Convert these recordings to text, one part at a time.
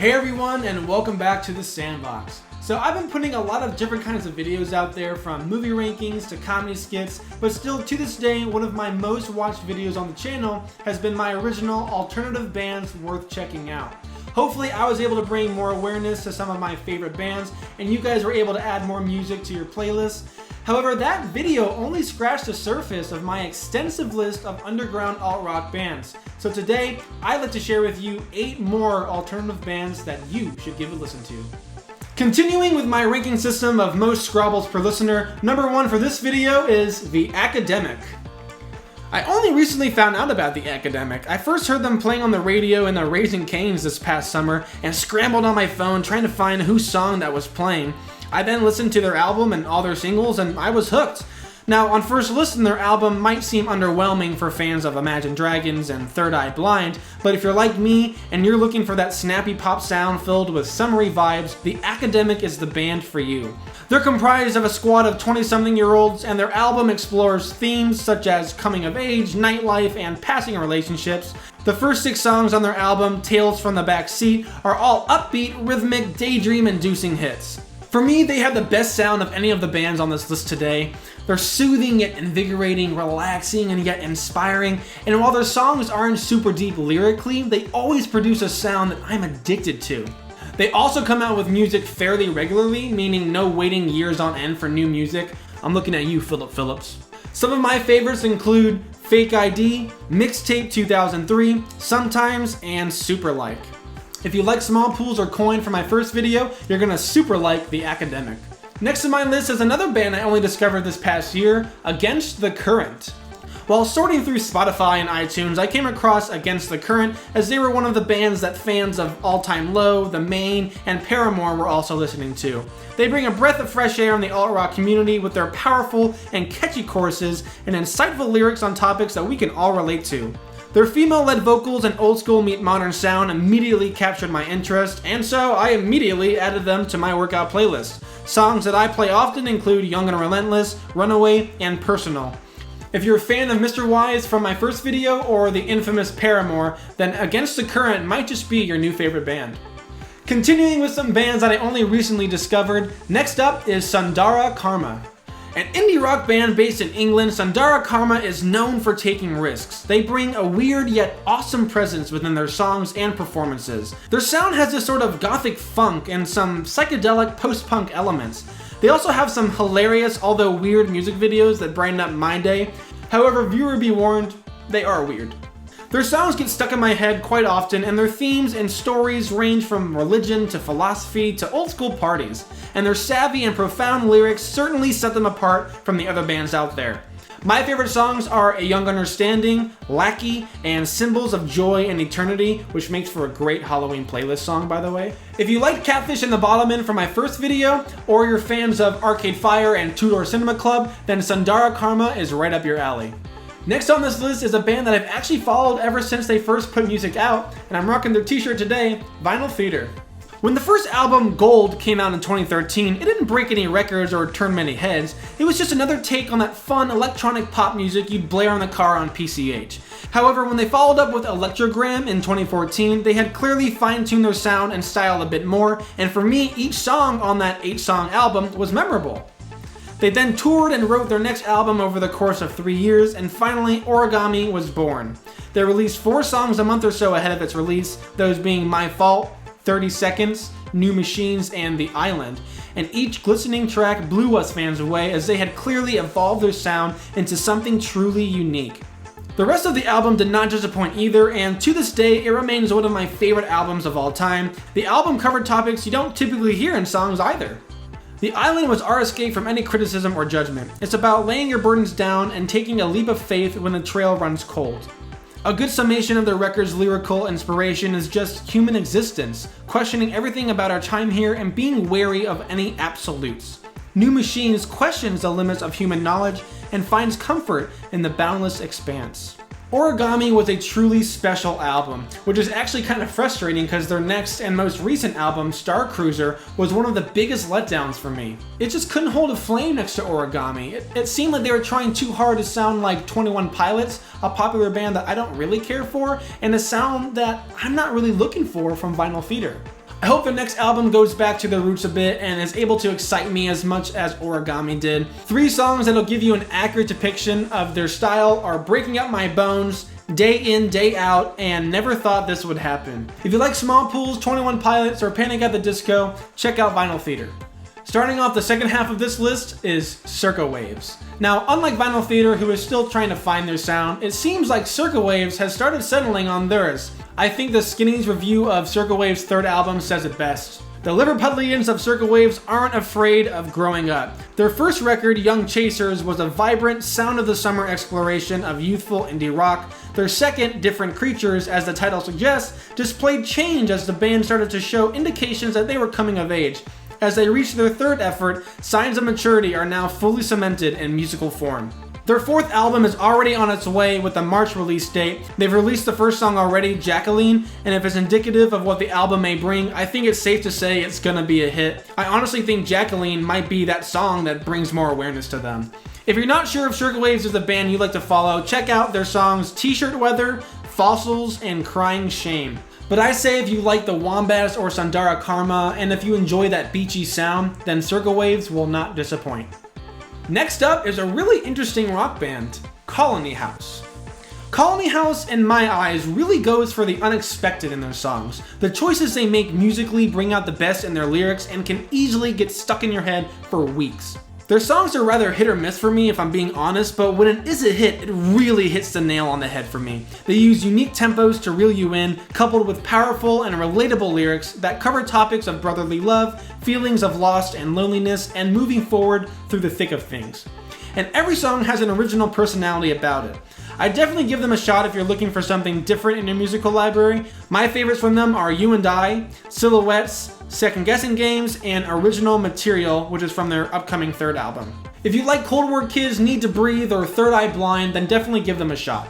Hey everyone, and welcome back to the Sandbox. So I've been putting a lot of different kinds of videos out there, from movie rankings to comedy skits, but still to this day, one of my most watched videos on the channel has been my original alternative bands worth checking out. Hopefully I was able to bring more awareness to some of my favorite bands, and you guys were able to add more music to your playlist. However, that video only scratched the surface of my extensive list of underground alt-rock bands. So today, I'd like to share with you 8 more alternative bands that you should give a listen to. Continuing with my ranking system of most scrobbles per listener, number 1 for this video is The Academic. I only recently found out about The Academic. I first heard them playing on the radio in the Raising Cane's this past summer and scrambled on my phone trying to find whose song that was playing. I then listened to their album and all their singles and I was hooked. Now, on first listen, their album might seem underwhelming for fans of Imagine Dragons and Third Eye Blind, but if you're like me and you're looking for that snappy pop sound filled with summery vibes, The Academic is the band for you. They're comprised of a squad of 20-something-year-olds, and their album explores themes such as coming of age, nightlife, and passing relationships. The first 6 songs on their album, Tales from the Back Seat, are all upbeat, rhythmic, daydream-inducing hits. For me, they have the best sound of any of the bands on this list today. They're soothing yet invigorating, relaxing and yet inspiring, and while their songs aren't super deep lyrically, they always produce a sound that I'm addicted to. They also come out with music fairly regularly, meaning no waiting years on end for new music. I'm looking at you, Philip Phillips. Some of my favorites include Fake ID, Mixtape 2003, Sometimes, and Super Like. If you like small pools or coin from my first video, you're gonna super like The Academic. Next on my list is another band I only discovered this past year, Against the Current. While sorting through Spotify and iTunes, I came across Against the Current as they were one of the bands that fans of All Time Low, The Maine, and Paramore were also listening to. They bring a breath of fresh air in the alt-rock community with their powerful and catchy choruses and insightful lyrics on topics that we can all relate to. Their female-led vocals and old-school meet modern sound immediately captured my interest, and so I immediately added them to my workout playlist. Songs that I play often include Young and Relentless, Runaway, and Personal. If you're a fan of Mr. Wise from my first video or the infamous Paramore, then Against the Current might just be your new favorite band. Continuing with some bands that I only recently discovered, next up is Sundara Karma. An indie rock band based in England, Sundara Karma is known for taking risks. They bring a weird yet awesome presence within their songs and performances. Their sound has this sort of gothic funk and some psychedelic post-punk elements. They also have some hilarious, although weird music videos that brighten up my day. However, viewer be warned, they are weird. Their songs get stuck in my head quite often, and their themes and stories range from religion to philosophy to old school parties, and their savvy and profound lyrics certainly set them apart from the other bands out there. My favorite songs are A Young Understanding, Lackey, and Symbols of Joy and Eternity, which makes for a great Halloween playlist song, by the way. If you liked Catfish and the Bottlemen from my first video, or you're fans of Arcade Fire and Two Door Cinema Club, then Sundara Karma is right up your alley. Next on this list is a band that I've actually followed ever since they first put music out, and I'm rocking their t-shirt today, Vinyl Theater. When the first album, Gold, came out in 2013, it didn't break any records or turn many heads. It was just another take on that fun electronic pop music you'd blare on the car on PCH. However, when they followed up with Electrogram in 2014, they had clearly fine-tuned their sound and style a bit more, and for me, each song on that 8-song album was memorable. They then toured and wrote their next album over the course of 3 years, and finally, Origami was born. They released 4 songs a month or so ahead of its release, those being My Fault, 30 Seconds, New Machines, and The Island, and each glistening track blew us fans away as they had clearly evolved their sound into something truly unique. The rest of the album did not disappoint either, and to this day, it remains one of my favorite albums of all time. The album covered topics you don't typically hear in songs either. The Island was our escape from any criticism or judgment. It's about laying your burdens down and taking a leap of faith when the trail runs cold. A good summation of the record's lyrical inspiration is just human existence, questioning everything about our time here and being wary of any absolutes. New Machines questions the limits of human knowledge and finds comfort in the boundless expanse. Origami was a truly special album, which is actually kind of frustrating because their next and most recent album, Star Cruiser, was one of the biggest letdowns for me. It just couldn't hold a flame next to Origami. It seemed like they were trying too hard to sound like 21 Pilots, a popular band that I don't really care for, and a sound that I'm not really looking for from Vinyl Theater. I hope their next album goes back to their roots a bit and is able to excite me as much as Origami did. 3 songs that'll give you an accurate depiction of their style are Breaking Up My Bones, Day In, Day Out, and Never Thought This Would Happen. If you like Small Pools, 21 Pilots, or Panic at the Disco, check out Vinyl Theater. Starting off the second half of this list is Circa Waves. Now, unlike Vinyl Theater, who is still trying to find their sound, it seems like Circa Waves has started settling on theirs. I think the Skinny's review of Circa Waves' third album says it best. The Liverpudlians of Circa Waves aren't afraid of growing up. Their first record, Young Chasers, was a vibrant, sound of the summer exploration of youthful indie rock. Their second, Different Creatures, as the title suggests, displayed change as the band started to show indications that they were coming of age. As they reached their third effort, signs of maturity are now fully cemented in musical form. Their fourth album is already on its way with a March release date. They've released the first song already, Jacqueline, and if it's indicative of what the album may bring, I think it's safe to say it's gonna be a hit. I honestly think Jacqueline might be that song that brings more awareness to them. If you're not sure if Circa Waves is a band you'd like to follow, check out their songs T-Shirt Weather, Fossils, and Crying Shame. But I say if you like the Wombats or Sundara Karma, and if you enjoy that beachy sound, then Circa Waves will not disappoint. Next up is a really interesting rock band, Colony House. Colony House, in my eyes, really goes for the unexpected in their songs. The choices they make musically bring out the best in their lyrics and can easily get stuck in your head for weeks. Their songs are rather hit or miss for me if I'm being honest, but when it is a hit, it really hits the nail on the head for me. They use unique tempos to reel you in, coupled with powerful and relatable lyrics that cover topics of brotherly love, feelings of loss and loneliness, and moving forward through the thick of things. And every song has an original personality about it. I definitely give them a shot if you're looking for something different in your musical library. My favorites from them are You and I, Silhouettes, Second Guessing Games, and Original Material, which is from their upcoming third album. If you like Cold War Kids, Need to Breathe, or Third Eye Blind, then definitely give them a shot.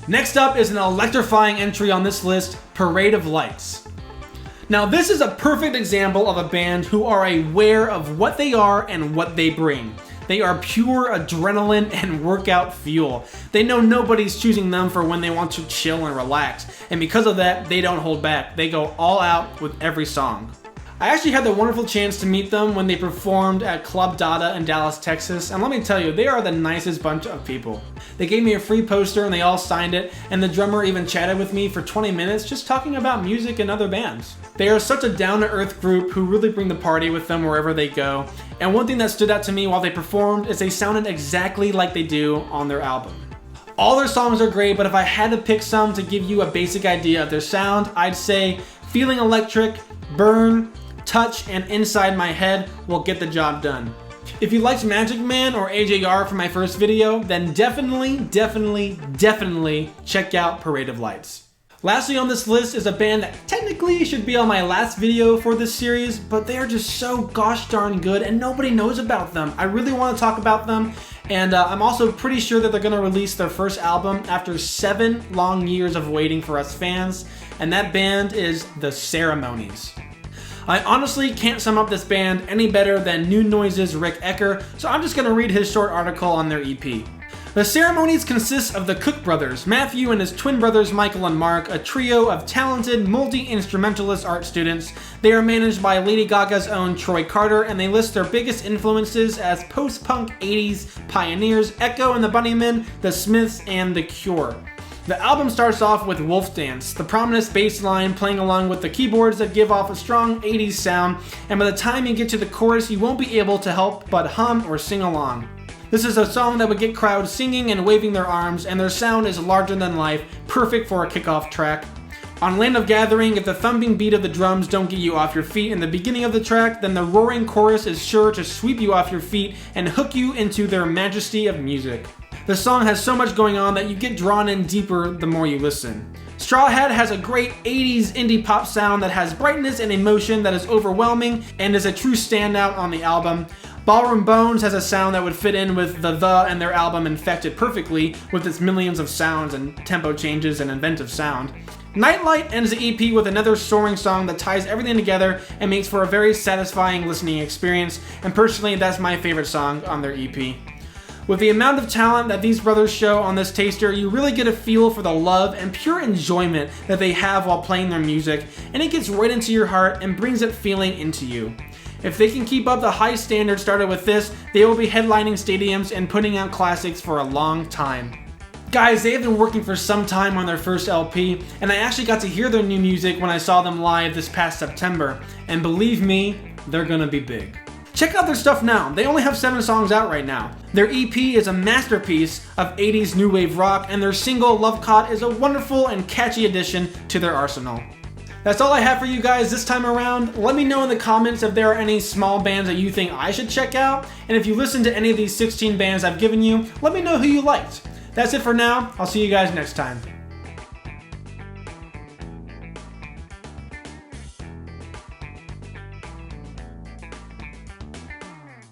Next up is an electrifying entry on this list, Parade of Lights. Now this is a perfect example of a band who are aware of what they are and what they bring. They are pure adrenaline and workout fuel. They know nobody's choosing them for when they want to chill and relax, and because of that, they don't hold back. They go all out with every song. I actually had the wonderful chance to meet them when they performed at Club Dada in Dallas, Texas, and let me tell you, they are the nicest bunch of people. They gave me a free poster and they all signed it, and the drummer even chatted with me for 20 minutes just talking about music and other bands. They are such a down-to-earth group who really bring the party with them wherever they go, and one thing that stood out to me while they performed is they sounded exactly like they do on their album. All their songs are great, but if I had to pick some to give you a basic idea of their sound, I'd say Feeling Electric, Burn, Touch, and Inside My Head will get the job done. If you liked Magic Man or AJR from my first video, then definitely check out Parade of Lights. Lastly on this list is a band that technically should be on my last video for this series, but they are just so gosh darn good and nobody knows about them. I really want to talk about them, and I'm also pretty sure that they're going to release their first album after 7 long years of waiting for us fans, and that band is The Ceremonies. I honestly can't sum up this band any better than New Noise's Rick Ecker, so I'm just going to read his short article on their EP. The Ceremonies consists of the Cook brothers, Matthew and his twin brothers Michael and Mark, a trio of talented multi-instrumentalist art students. They are managed by Lady Gaga's own Troy Carter, and they list their biggest influences as post-punk 80s pioneers, Echo and the Bunnymen, The Smiths, and The Cure. The album starts off with Wolf Dance, the prominent bass line playing along with the keyboards that give off a strong 80s sound, and by the time you get to the chorus you won't be able to help but hum or sing along. This is a song that would get crowds singing and waving their arms, and their sound is larger than life, perfect for a kickoff track. On Land of Gathering, if the thumping beat of the drums don't get you off your feet in the beginning of the track, then the roaring chorus is sure to sweep you off your feet and hook you into their majesty of music. The song has so much going on that you get drawn in deeper the more you listen. Straw Hat has a great 80s indie pop sound that has brightness and emotion that is overwhelming and is a true standout on the album. Ballroom Bones has a sound that would fit in with the and their album Infected perfectly with its millions of sounds and tempo changes and inventive sound. Nightlight ends the EP with another soaring song that ties everything together and makes for a very satisfying listening experience, and personally that's my favorite song on their EP. With the amount of talent that these brothers show on this taster, you really get a feel for the love and pure enjoyment that they have while playing their music, and it gets right into your heart and brings that feeling into you. If they can keep up the high standards started with this, they will be headlining stadiums and putting out classics for a long time. Guys, they have been working for some time on their first LP, and I actually got to hear their new music when I saw them live this past September, and believe me, they're gonna be big. Check out their stuff now. They only have 7 songs out right now. Their EP is a masterpiece of 80s new wave rock, and their single Love Caught is a wonderful and catchy addition to their arsenal. That's all I have for you guys this time around. Let me know in the comments if there are any small bands that you think I should check out, and if you listen to any of these 16 bands I've given you, let me know who you liked. That's it for now. I'll see you guys next time.